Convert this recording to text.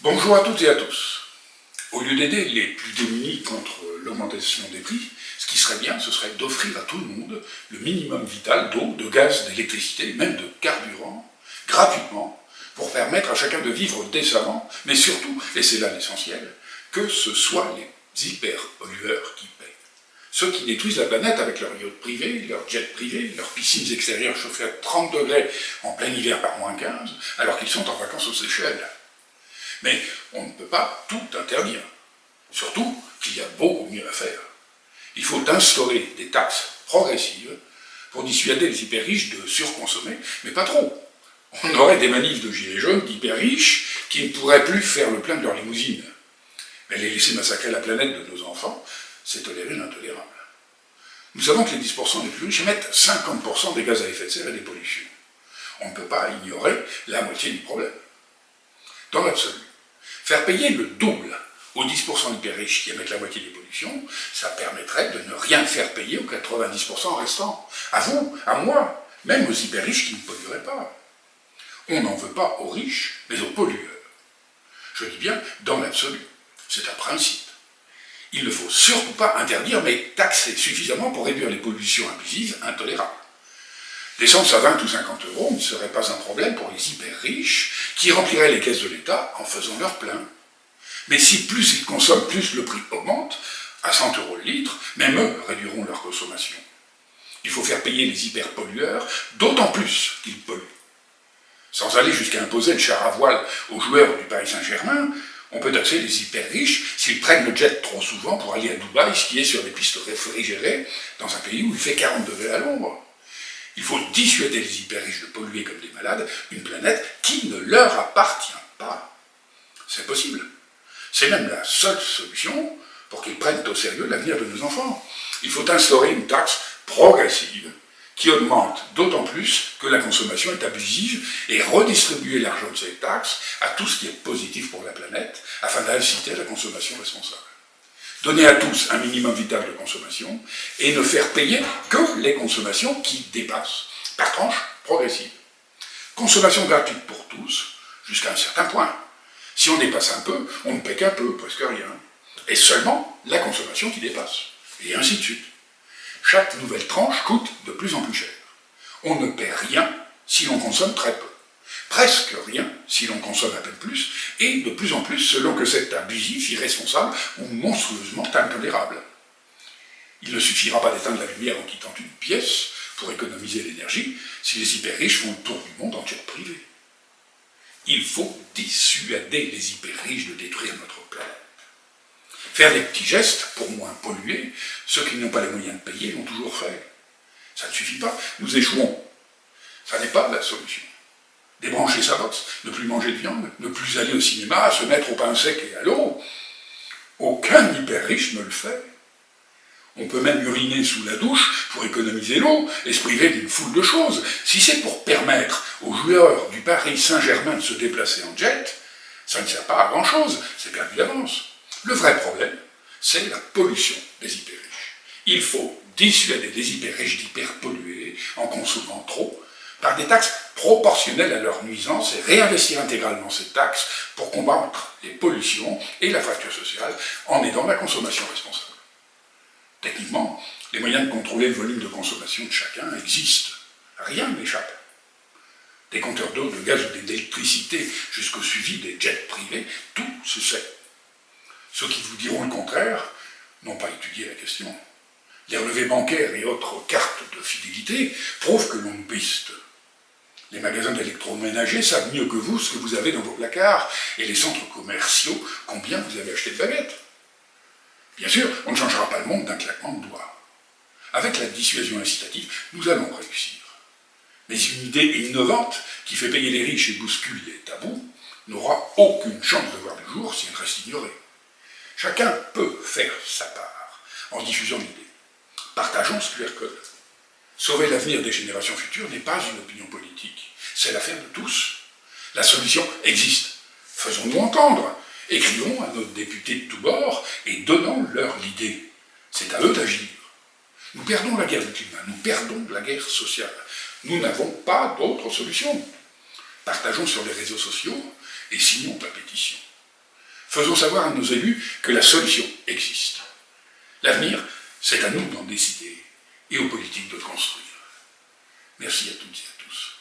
Bonjour à toutes et à tous. Au lieu d'aider les plus démunis contre l'augmentation des prix, ce qui serait bien, ce serait d'offrir à tout le monde le minimum vital d'eau, de gaz, d'électricité, même de carburant, gratuitement, pour permettre à chacun de vivre décemment, mais surtout, et c'est là l'essentiel, que ce soit les hyper-pollueurs qui paient. Ceux qui détruisent la planète avec leurs yachts privés, leurs jets privés, leurs piscines extérieures chauffées à 30 degrés en plein hiver par moins 15, alors qu'ils sont en vacances aux Seychelles. Mais on ne peut pas tout interdire. Surtout qu'il y a beaucoup mieux à faire. Il faut instaurer des taxes progressives pour dissuader les hyper riches de surconsommer, mais pas trop. On aurait des manifs de gilets jaunes d'hyper riches qui ne pourraient plus faire le plein de leur limousine. Mais les laisser massacrer la planète de nos enfants, c'est tolérer l'intolérable. Nous savons que les 10% les plus riches émettent 50% des gaz à effet de serre et des pollutions. On ne peut pas ignorer la moitié du problème. Dans l'absolu, faire payer le double aux 10% hyper riches qui émettent la moitié des pollutions, ça permettrait de ne rien faire payer aux 90% restants. À vous, à moi, même aux hyper riches qui ne pollueraient pas. On n'en veut pas aux riches, mais aux pollueurs. Je dis bien dans l'absolu. C'est un principe. Il ne faut surtout pas interdire, mais taxer suffisamment pour réduire les pollutions abusives intolérables. L'essence à 20 ou 50 euros ne serait pas un problème pour les hyper riches qui rempliraient les caisses de l'État en faisant leur plein. Mais si plus ils consomment, plus le prix augmente, à 100 euros le litre, même eux réduiront leur consommation. Il faut faire payer les hyper-pollueurs, d'autant plus qu'ils polluent. Sans aller jusqu'à imposer le char à voile aux joueurs du Paris Saint-Germain, on peut taxer les hyper riches s'ils prennent le jet trop souvent pour aller à Dubaï skier sur des pistes réfrigérées dans un pays où il fait 40 degrés à l'ombre. Il faut dissuader les hyper riches de polluer comme des malades une planète qui ne leur appartient pas. C'est possible. C'est même la seule solution pour qu'ils prennent au sérieux l'avenir de nos enfants. Il faut instaurer une taxe progressive qui augmente d'autant plus que la consommation est abusive et redistribuer l'argent de ces taxes à tout ce qui est positif pour la planète afin d'inciter à la consommation responsable. Donner à tous un minimum vital de consommation et ne faire payer que les consommations qui dépassent, par tranche progressive. Consommation gratuite pour tous, jusqu'à un certain point. Si on dépasse un peu, on ne paie qu'un peu, presque rien. Et seulement la consommation qui dépasse. Et ainsi de suite. Chaque nouvelle tranche coûte de plus en plus cher. On ne paie rien si l'on consomme très peu. Presque rien si l'on consomme à peine plus, et de plus en plus selon que c'est abusif, irresponsable ou monstrueusement intolérable. Il ne suffira pas d'éteindre la lumière en quittant une pièce pour économiser l'énergie si les hyper riches font le tour du monde en jet privé. Il faut dissuader les hyper riches de détruire notre planète. Faire des petits gestes pour moins polluer, ceux qui n'ont pas les moyens de payer l'ont toujours fait. Ça ne suffit pas, nous échouons. Ça n'est pas la solution. Débrancher sa box, ne plus manger de viande, ne plus aller au cinéma, se mettre au pain sec et à l'eau. Aucun hyper riche ne le fait. On peut même uriner sous la douche pour économiser l'eau et se priver d'une foule de choses. Si c'est pour permettre aux joueurs du Paris Saint-Germain de se déplacer en jet, ça ne sert pas à grand-chose, c'est perdu d'avance. Le vrai problème, c'est la pollution des hyper riches. Il faut dissuader les hyper riches d'hyper polluer en consommant trop, par des taxes proportionnelles à leur nuisance et réinvestir intégralement ces taxes pour combattre les pollutions et la fracture sociale en aidant la consommation responsable. Techniquement, les moyens de contrôler le volume de consommation de chacun existent. Rien n'échappe. Des compteurs d'eau, de gaz ou d'électricité jusqu'au suivi des jets privés, tout se sait. Ceux qui vous diront le contraire n'ont pas étudié la question. Les relevés bancaires et autres cartes de fidélité prouvent que l'on nous piste. Les magasins d'électroménager savent mieux que vous ce que vous avez dans vos placards, et les centres commerciaux combien vous avez acheté de baguettes. Bien sûr, on ne changera pas le monde d'un claquement de doigts. Avec la dissuasion incitative, nous allons réussir. Mais une idée innovante qui fait payer les riches et bouscule les tabous n'aura aucune chance de voir le jour si elle reste ignorée. Chacun peut faire sa part en diffusant l'idée. Partageons ce QR code. Sauver l'avenir des générations futures n'est pas une opinion politique, c'est l'affaire de tous. La solution existe. Faisons-nous entendre. Écrivons à nos députés de tous bords et donnons-leur l'idée. C'est à eux d'agir. Nous perdons la guerre du climat, nous perdons la guerre sociale. Nous n'avons pas d'autre solution. Partageons sur les réseaux sociaux et signons la pétition. Faisons savoir à nos élus que la solution existe. L'avenir, c'est à nous d'en décider et aux politiques de construire. Merci à toutes et à tous.